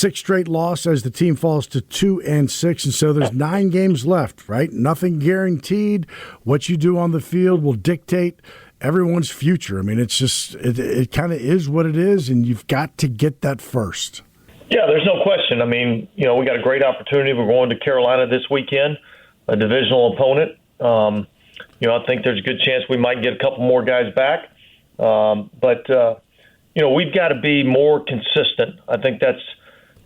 sixth straight loss as the team falls to 2-6, and so there's 9 games left, right? Nothing guaranteed. What you do on the field will dictate everyone's future. I mean, it's just it kind of is what it is, and you've got to get that first. Yeah, there's no question. I mean, we got a great opportunity. We're going to Carolina this weekend, a divisional opponent. I think there's a good chance we might get a couple more guys back. But we've got to be more consistent. I think that's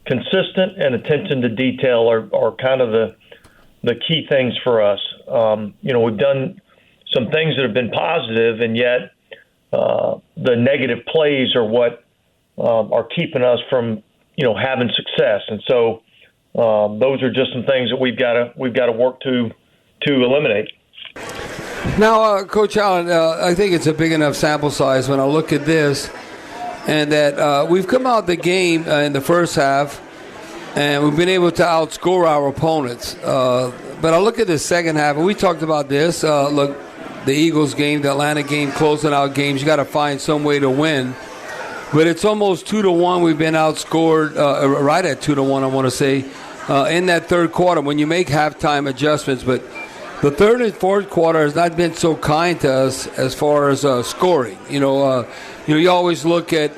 consistent and attention to detail are kind of the key things for us. We've done some things that have been positive, and yet the negative plays are what are keeping us from having success. And so those are just some things that we've got to work to eliminate. Now, Coach Allen, I think it's a big enough sample size when I look at this, and that we've come out the game in the first half, and we've been able to outscore our opponents. But I look at the second half, and we talked about this. Look, the Eagles game, the Atlanta game, closing out games, you got to find some way to win. But it's almost 2-1. We've been outscored right at 2-1, I want to say, in that third quarter when you make halftime adjustments. But the third and fourth quarter has not been so kind to us as far as scoring. You always look at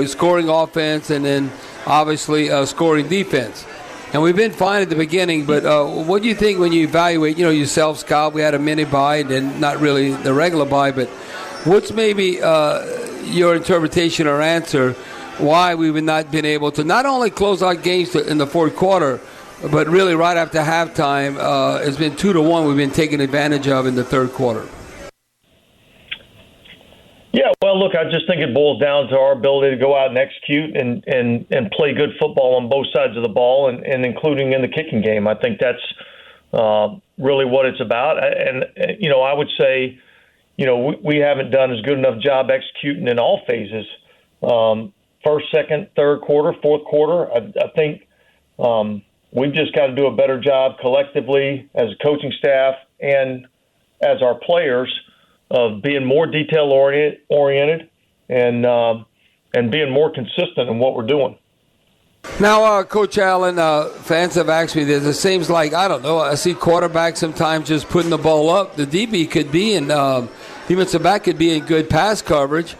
scoring offense and then obviously scoring defense. And we've been fine at the beginning, but what do you think when you evaluate, you self-scout? We had a mini bye and not really the regular bye, but what's maybe your interpretation or answer why we've not been able to not only close out games in the fourth quarter, but really right after halftime, it's been 2-1 we've been taking advantage of in the third quarter? Yeah, well, look, I just think it boils down to our ability to go out and execute and play good football on both sides of the ball, and including in the kicking game. I think that's really what it's about. And I would say, we haven't done as good enough job executing in all phases. First, second, third quarter, fourth quarter. I think we've just got to do a better job collectively as a coaching staff and as our players of being more detail-oriented and being more consistent in what we're doing. Now, Coach Allen, fans have asked me this. It seems like, I don't know, I see quarterbacks sometimes just putting the ball up. The DB could be in, defensive back could be in good pass coverage,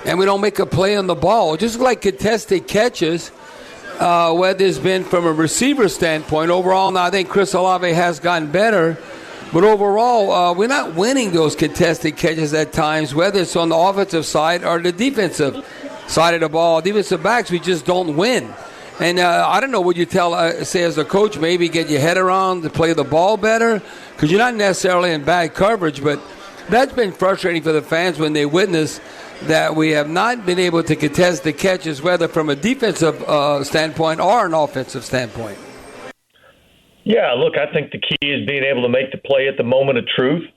and we don't make a play on the ball. Just like contested catches, whether it's been from a receiver standpoint. Overall, now I think Chris Olave has gotten better. But overall, we're not winning those contested catches at times, whether it's on the offensive side or the defensive side of the ball. Defensive backs, we just don't win. And I don't know what you say as a coach, maybe get your head around to play the ball better, because you're not necessarily in bad coverage. But that's been frustrating for the fans when they witness that we have not been able to contest the catches, whether from a defensive standpoint or an offensive standpoint. Yeah, look, I think the key is being able to make the play at the moment of truth.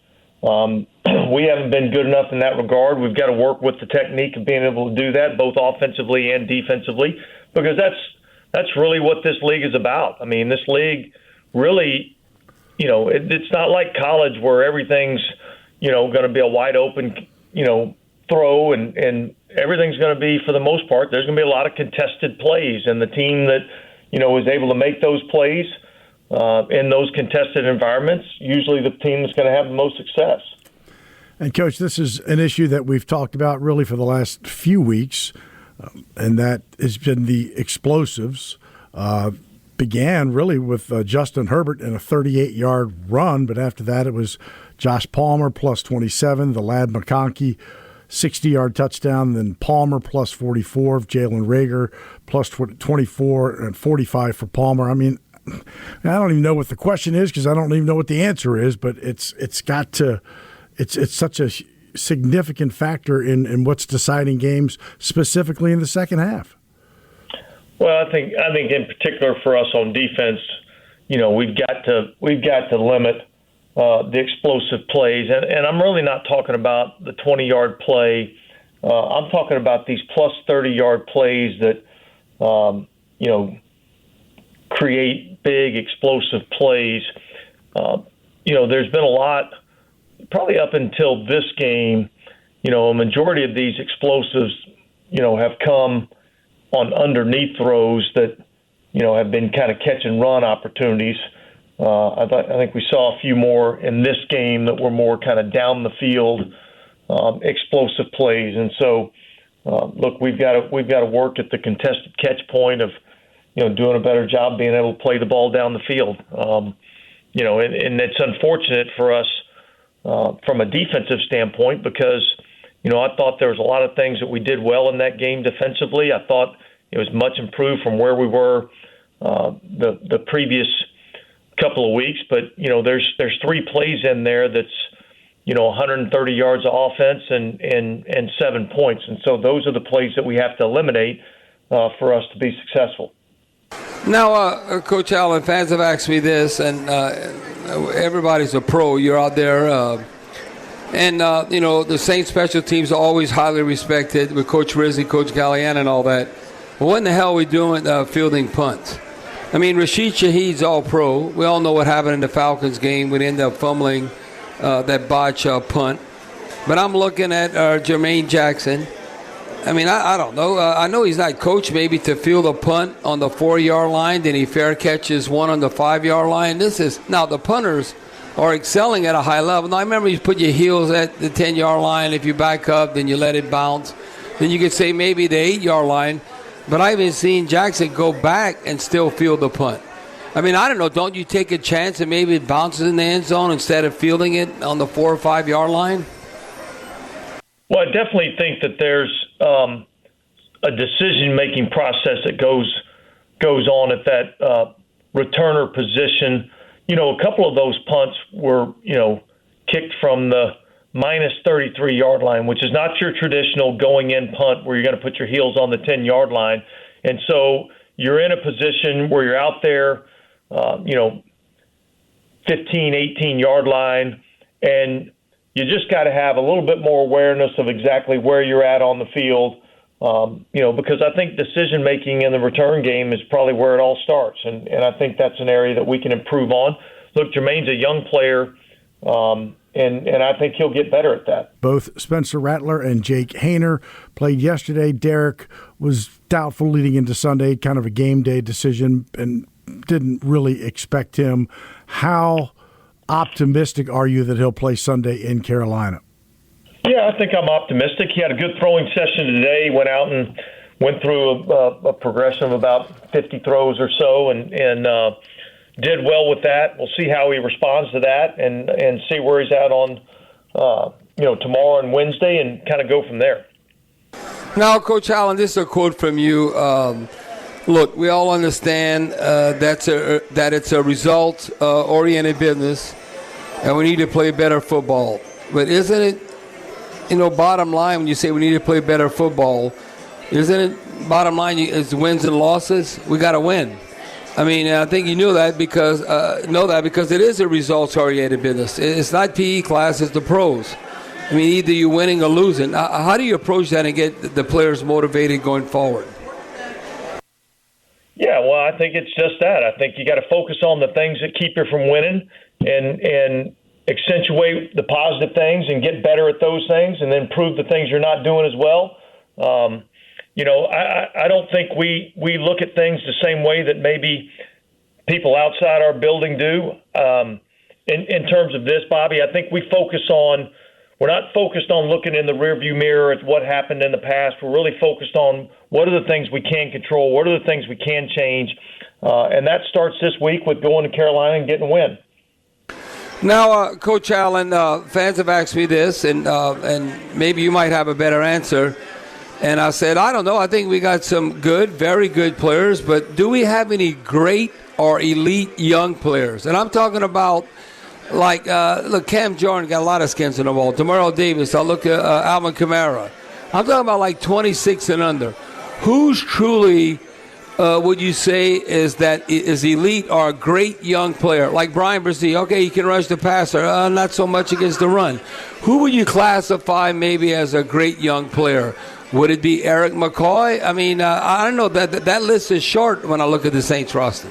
We haven't been good enough in that regard. We've got to work with the technique of being able to do that, both offensively and defensively, because that's really what this league is about. I mean, this league really, it's not like college where everything's, going to be a wide open, throw and everything's going to be, for the most part, there's going to be a lot of contested plays, and the team that, is able to make those plays in those contested environments, usually the team that's going to have the most success. And, Coach, this is an issue that we've talked about really for the last few weeks, and that has been the explosives. Began really with Justin Hebert in a 38-yard run, but after that it was Josh Palmer plus 27, the lad McConkey 60-yard touchdown, then Palmer plus 44, Jalen Reagor plus 24, and 45 for Palmer. I mean, I don't even know what the question is because I don't even know what the answer is, but it's such a significant factor in what's deciding games, specifically in the second half. Well, I think in particular for us on defense, we've got to limit the explosive plays, and I'm really not talking about the 20-yard play. I'm talking about these plus 30-yard plays that create big explosive plays. There's been a lot, probably up until this game, a majority of these explosives, have come on underneath throws that, have been kind of catch and run opportunities. I think we saw a few more in this game that were more kind of down the field, explosive plays. And so, look, we've got to work at the contested catch point of, doing a better job being able to play the ball down the field. And it's unfortunate for us from a defensive standpoint because, I thought there was a lot of things that we did well in that game defensively. I thought it was much improved from where we were the previous couple of weeks. But, there's 3 plays in there that's, 130 yards of offense and 7 points. And so those are the plays that we have to eliminate for us to be successful. Now, Coach Allen, fans have asked me this, and everybody's a pro. You're out there. The Saints special teams are always highly respected with Coach Rizzi, Coach Galliano, and all that. But what in the hell are we doing fielding punts? I mean, Rashid Shaheed's all pro. We all know what happened in the Falcons game. We ended up fumbling that botch punt. But I'm looking at Jermaine Jackson. I mean, I don't know. I know he's not coached maybe to field a punt on the 4-yard line, then he fair catches one on the 5-yard line. Now the punters are excelling at a high level. Now I remember you put your heels at the 10-yard line. If you back up, then you let it bounce. Then you could say maybe the 8-yard line. But I haven't seen Jackson go back and still field the punt. I mean, I don't know. Don't you take a chance and maybe it bounces in the end zone instead of fielding it on the 4 or 5-yard line? Well, I definitely think that there's a decision-making process that goes on at that returner position. A couple of those punts were, kicked from the minus 33-yard line, which is not your traditional going-in punt where you're going to put your heels on the 10-yard line. And so you're in a position where you're out there, 15, 18-yard line, and you just got to have a little bit more awareness of exactly where you're at on the field, because I think decision-making in the return game is probably where it all starts, and I think that's an area that we can improve on. Look, Jermaine's a young player, and I think he'll get better at that. Both Spencer Rattler and Jake Haener played yesterday. Derek was doubtful leading into Sunday, kind of a game day decision, and didn't really expect him. How optimistic are you that he'll play Sunday in Carolina? Yeah, I think I'm optimistic. He had a good throwing session today. He went out and went through a progression of about 50 throws or so and did well with that. We'll see how he responds to that and see where he's at on tomorrow and Wednesday and kind of go from there. Now, Coach Allen, this is a quote from you. Look, we all understand that it's a result-oriented business, and we need to play better football. But isn't it, bottom line, when you say we need to play better football, isn't it bottom line is wins and losses? We got to win. I mean, I think you know that because it is a results-oriented business. It's not PE class; it's the pros. I mean, either you're winning or losing. How do you approach that and get the players motivated going forward? Yeah, well, I think it's just that. I think you got to focus on the things that keep you from winning and accentuate the positive things and get better at those things and then improve the things you're not doing as well. I don't think we look at things the same way that maybe people outside our building do. In terms of this, Bobby, I think we're not focused on looking in the rearview mirror at what happened in the past. We're really focused on what are the things we can control, what are the things we can change, and that starts this week with going to Carolina and getting a win. Now, Coach Allen, fans have asked me this, and maybe you might have a better answer. And I said, I don't know. I think we got some good, very good players, but do we have any great or elite young players? And I'm talking about, look, Cam Jordan got a lot of skins in the ball. Demario Davis, I look at Alvin Kamara. I'm talking about 26 and under. Who's truly, would you say, is elite or a great young player? Like Brian Brzee, okay, he can rush the passer, not so much against the run. Who would you classify maybe as a great young player? Would it be Eric McCoy? I mean, I don't know. That list is short when I look at the Saints roster.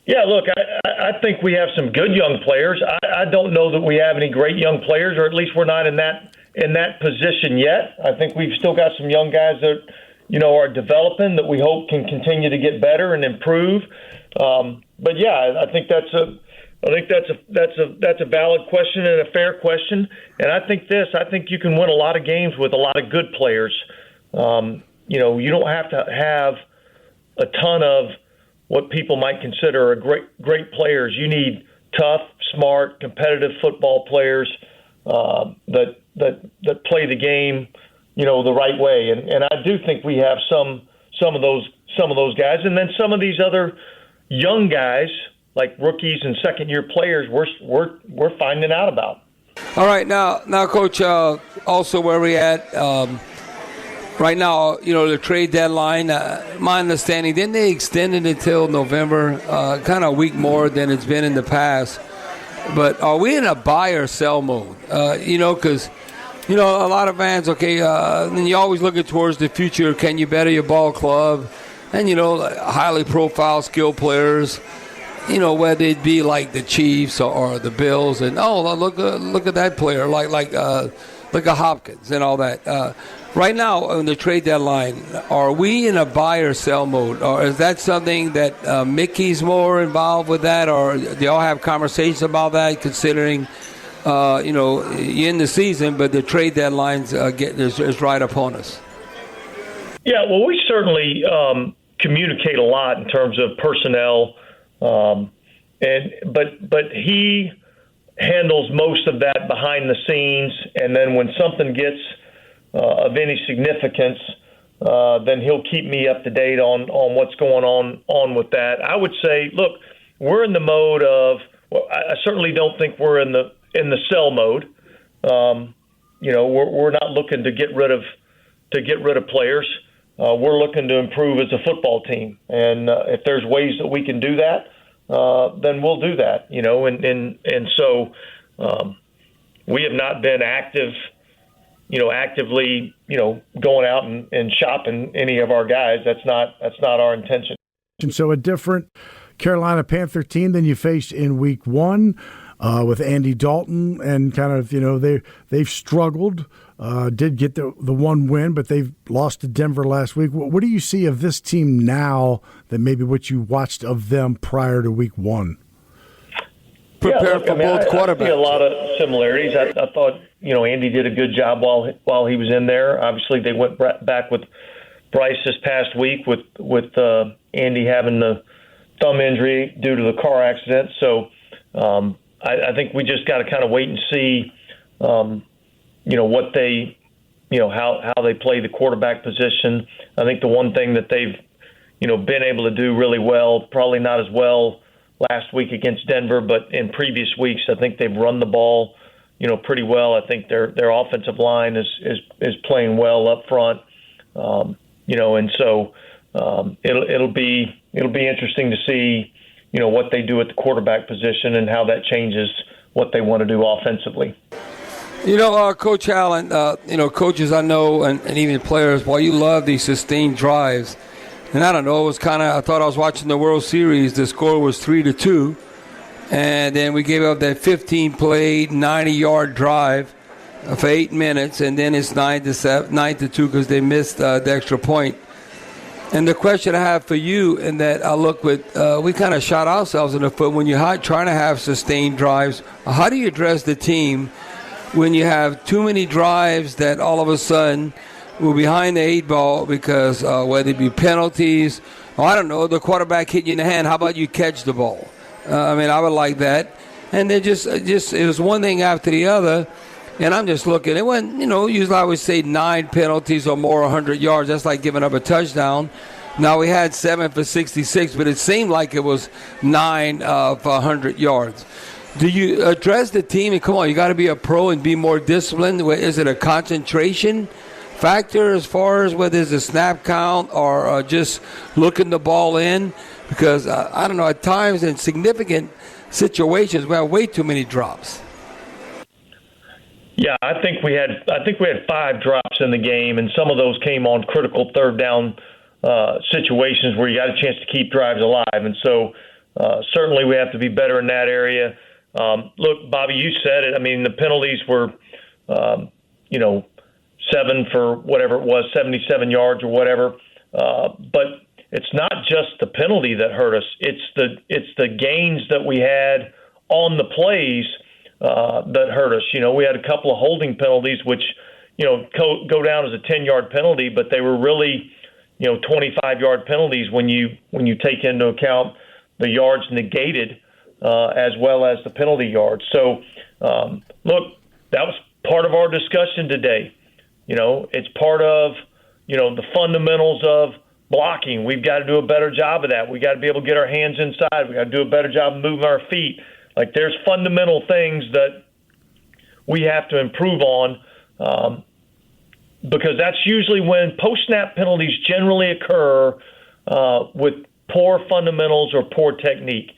Yeah, look, I think we have some good young players. I don't know that we have any great young players, or at least we're not in that position yet. I think we've still got some young guys that, are developing that we hope can continue to get better and improve. But yeah, I think that's a valid question and a fair question. And I think you can win a lot of games with a lot of good players. You don't have to have a ton of what people might consider a great players. You need tough, smart, competitive football players that play the game, the right way. And I do think we have some of those guys, and then some of these other young guys like rookies and second-year players we're finding out about. All right, now, Coach. Also, where we at right now? The trade deadline. My understanding, didn't they extend it until November? Kind of a week more than it's been in the past. But are we in a buy or sell mode? Because a lot of fans. Okay, and you always looking towards the future. Can you better your ball club? And highly profile skilled players. Whether it be like the Chiefs or the Bills, and look at that player, like a Hopkins and all that. Right now on the trade deadline, are we in a buy or sell mode, or is that something that Mickey's more involved with that, or do y'all have conversations about that? Considering, you're in the season, but the trade deadlines is right upon us. Yeah, well, we certainly communicate a lot in terms of personnel. But he handles most of that behind the scenes, and then when something gets of any significance, then he'll keep me up to date on what's going on with that. I would say, look, we're in the mode of. Well, I certainly don't think we're in the sell mode. We're not looking to get rid of players. We're looking to improve as a football team, and if there's ways that we can do that, then we'll do that. So we have not been actively going out and shopping any of our guys. That's not our intention. So a different Carolina Panther team than you faced in Week 1 with Andy Dalton, and kind of they've struggled. Did get the one win, but they've lost to Denver last week. What do you see of this team now that maybe what you watched of them prior to Week 1? Prepare for both quarterbacks. I see a lot of similarities. I thought Andy did a good job while he was in there. Obviously, they went back with Bryce this past week with Andy having the thumb injury due to the car accident. So I think we just got to kind of wait and see. What they, how they play the quarterback position. I think the one thing that they've, been able to do really well, probably not as well last week against Denver, but in previous weeks, I think they've run the ball, pretty well. I think their offensive line is playing well up front, and so it'll be interesting to see, what they do at the quarterback position and how that changes what they want to do offensively. Coach Allen, coaches I know and even players, while you love these sustained drives, and I don't know, it was I thought I was watching the World Series. The score was 3-2, and then we gave up that 15-play, 90-yard drive for 8 minutes, and then it's 9-2 because they missed the extra point. And the question I have for you, and that I look with, we kind of shot ourselves in the foot when you're trying to have sustained drives. How do you address the team when you have too many drives that all of a sudden we're behind the 8 ball because whether it be penalties, or I don't know, the quarterback hit you in the hand, how about you catch the ball? I would like that. And then just it was one thing after the other, and I'm just looking. It wasn't, usually I would say 9 penalties or more 100 yards. That's like giving up a touchdown. Now we had 7 for 66, but it seemed like it was 9 for 100 yards. Do you address the team? And come on, you got to be a pro and be more disciplined. Is it a concentration factor as far as whether it's a snap count or just looking the ball in? Because I don't know, at times in significant situations we have way too many drops. Yeah, I think we had 5 drops in the game, and some of those came on critical third down situations where you got a chance to keep drives alive. And so certainly we have to be better in that area. Look, Bobby, you said it. The penalties were, 7 for whatever it was, 77 yards or whatever. But it's not just the penalty that hurt us. It's the gains that we had on the plays that hurt us. We had a couple of holding penalties, which, go down as a 10-yard penalty, but they were really, 25-yard penalties when you take into account the yards negated as well as the penalty yards. So, look, that was part of our discussion today. It's part of, the fundamentals of blocking. We've got to do a better job of that. We got to be able to get our hands inside. We got to do a better job of moving our feet. Like, there's fundamental things that we have to improve on because that's usually when post-snap penalties generally occur with poor fundamentals or poor technique.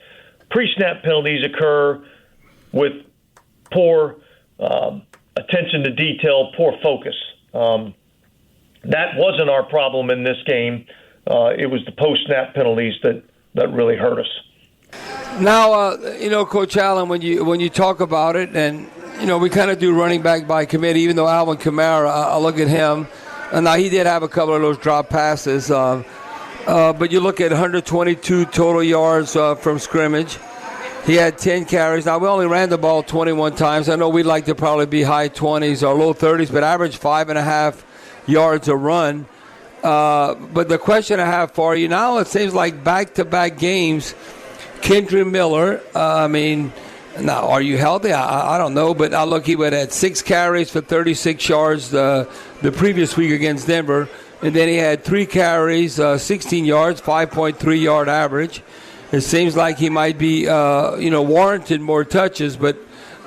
Pre-snap penalties occur with poor attention to detail, poor focus. That wasn't our problem in this game. It was the post-snap penalties that really hurt us. Now, Coach Allen, when you talk about it, and we kind of do running back by committee, even though Alvin Kamara, I look at him, and now he did have a couple of those drop passes, but you look at 122 total yards from scrimmage. He had 10 carries. Now, we only ran the ball 21 times. I know we'd like to probably be high 20s or low 30s, but average 5.5 yards a run. But the question I have for you now, it seems like back-to-back games, Kendra Miller, now, are you healthy? I don't know, but I look, he would have had 6 carries for 36 yards the previous week against Denver, and then he had 3 carries, 16 yards, 5.3 yard average. It seems like he might be, warranted more touches, but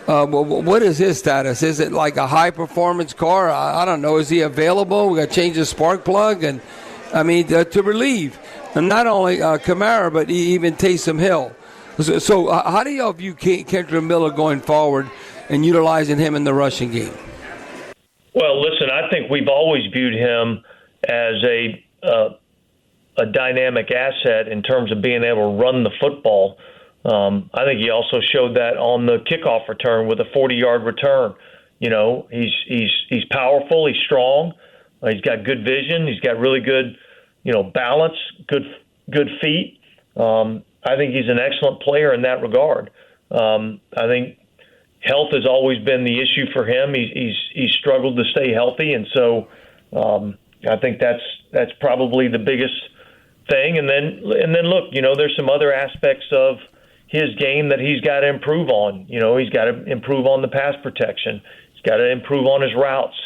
what is his status? Is it like a high-performance car? I don't know. Is he available? We got to change the spark plug, and to relieve, and not only Kamara, but even Taysom Hill. So how do y'all view Kendra Miller going forward and utilizing him in the rushing game? Well, listen, I think we've always viewed him as a dynamic asset in terms of being able to run the football. I think he also showed that on the kickoff return with a 40-yard return. He's powerful, he's strong, he's got good vision, he's got really good, balance, good feet. I think he's an excellent player in that regard. I think health has always been the issue for him. He's struggled to stay healthy, and so I think that's probably the biggest thing. And then look, there's some other aspects of his game that he's got to improve on. He's got to improve on the pass protection. He's got to improve on his routes.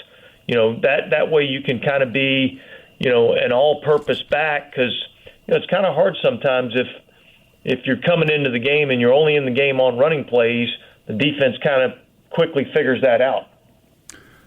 That way you can kind of be, an all-purpose back, because it's kind of hard sometimes if you're coming into the game and you're only in the game on running plays, the defense kind of quickly figures that out.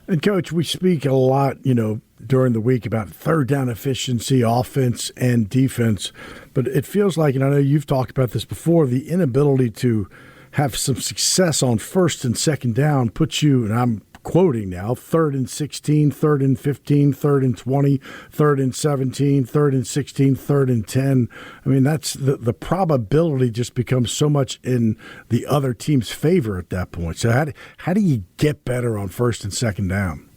And, Coach, we speak a lot, during the week about third down efficiency, offense and defense. But it feels like, and I know you've talked about this before, the inability to have some success on first and second down puts you, and I'm quoting now, 3rd and 16, 3rd and 15, 3rd and 20, 3rd and 17, 3rd and 16, 3rd and 10. That's the probability just becomes so much in the other team's favor at that point. So how do you get better on first and second down?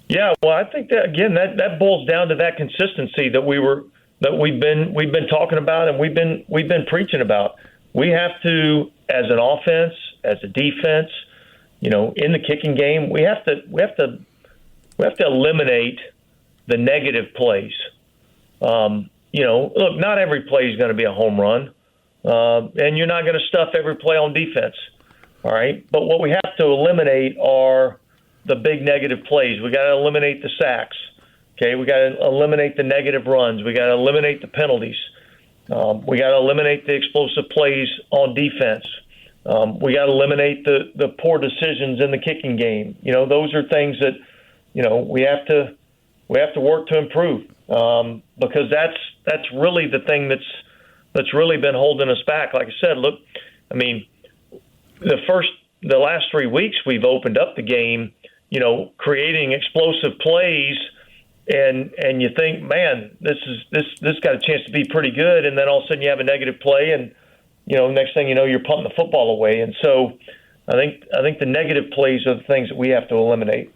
Yeah, well, I think that again that boils down to that consistency that we've been talking about and we've been preaching about. We have to, as an offense, as a defense, in the kicking game, we have to eliminate the negative plays. Look, not every play is going to be a home run, and you're not going to stuff every play on defense. All right, but what we have to eliminate are the big negative plays. We got to eliminate the sacks. Okay, we got to eliminate the negative runs. We got to eliminate the penalties. We got to eliminate the explosive plays on defense. We got to eliminate the poor decisions in the kicking game. Those are things that we have to work to improve because that's really the thing that's really been holding us back. Like I said, look, the last 3 weeks we've opened up the game, creating explosive plays, and you think, man, this got a chance to be pretty good, and then all of a sudden you have a negative play, and next thing you know, you're punting the football away. And so I think the negative plays are the things that we have to eliminate.